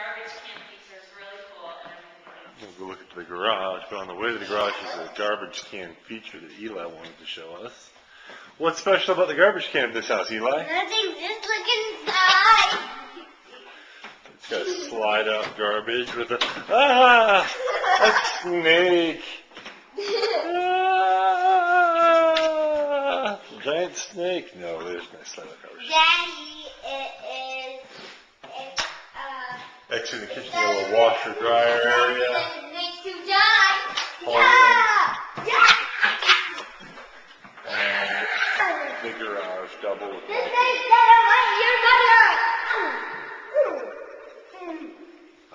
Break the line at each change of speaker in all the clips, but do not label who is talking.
garbage can feature is really cool, and everything.
We'll go look at the garage, but on the way to the garage is a garbage can feature that Eli wanted to show us. What's special about the garbage can in this house, Eli?
Nothing, just look inside.
It's got slide out garbage with a snake. Giant snake. No, there's no slide out garbage.
Daddy,
Actually, in the kitchen, you got a little washer dryer area.
it makes you die.
Yeah.
Yeah.
And the garage double with
This thing's gonna bite your mother.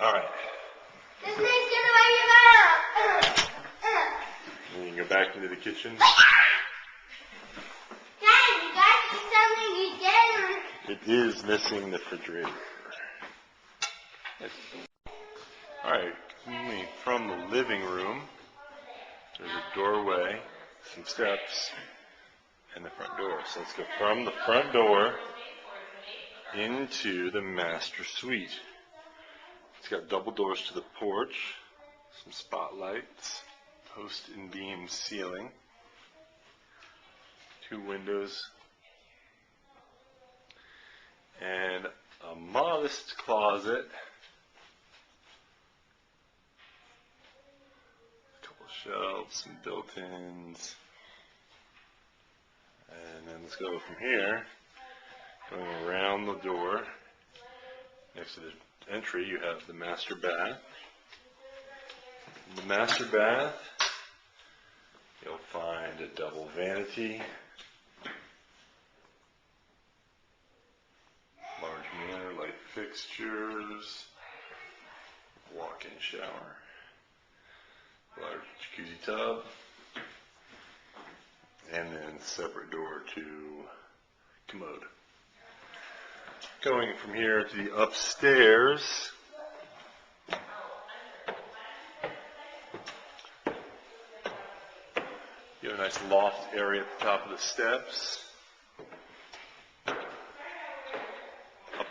Alright.
This thing's gonna bite your mother.
Then you can go back into the kitchen.
Dad, you got to do something again.
It is missing the refrigerator. Alright, from the living room, there's a doorway, some steps, and the front door. So let's go from the front door into the master suite. It's got double doors to the porch, some spotlights, post and beam ceiling, 2 windows, and a modest closet. A couple of shelves, some built-ins. And then let's go from here, going around the door. Next to the entry, you have the master bath. In the master bath, you'll find a double vanity, large mirror, light fixtures, walk-in shower, large jacuzzi tub, and then separate door to commode. Going from here to the upstairs, you have a nice loft area at the top of the steps. Up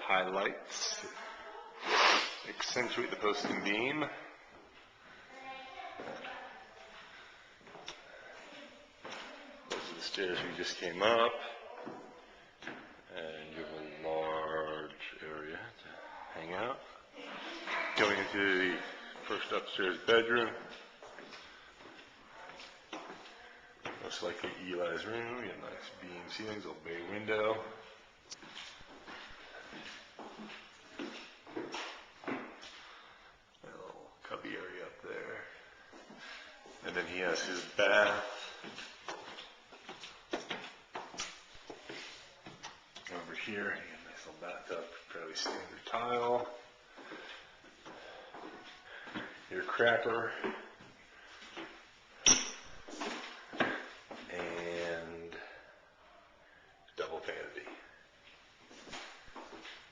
high lights accentuate the post and beam. Those are the stairs we just came up. And you have a large area to hang out. Going into the first upstairs bedroom. Most likely Eli's room. You have nice beam ceilings, old bay window. A little cubby area up there. And then he has his bath. Over here, you have a nice little bathtub, fairly standard tile. Your cracker. And double vanity.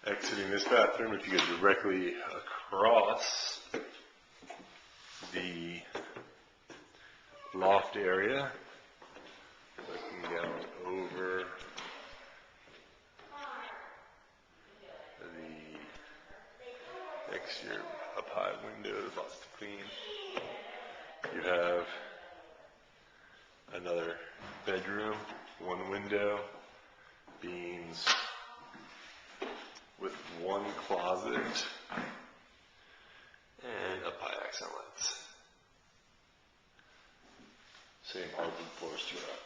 Exiting this bathroom, if you go directly across the loft area, looking down over the exterior up high windows, lots to clean. You have another bedroom, 1 window, beams with 1 closet, and up high accent lights. Same hardwood floors throughout.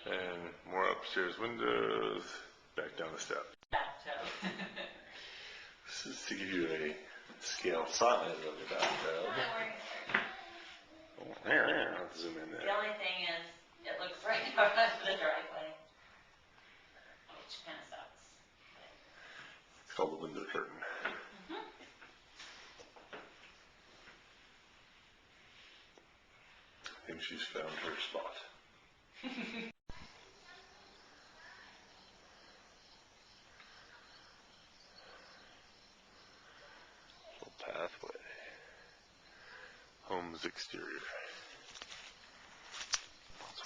And more upstairs windows, back down the steps. This is to give you a scale size of the bathtub. I'll zoom in there.
The only thing is, it looks right out of the driveway, which kind of sucks.
It's called the window curtain. I think she's found her spot. Little pathway. Home's exterior.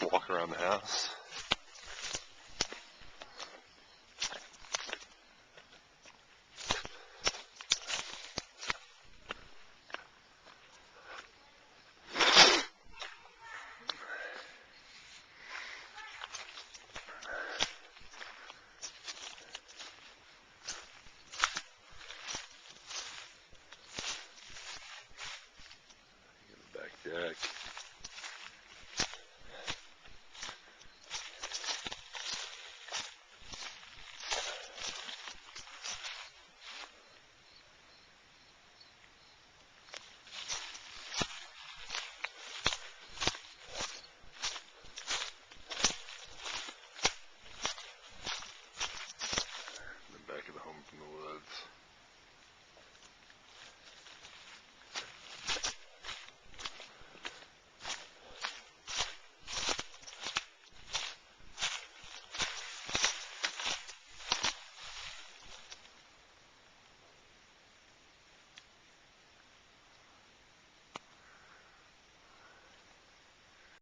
Let's walk around the house.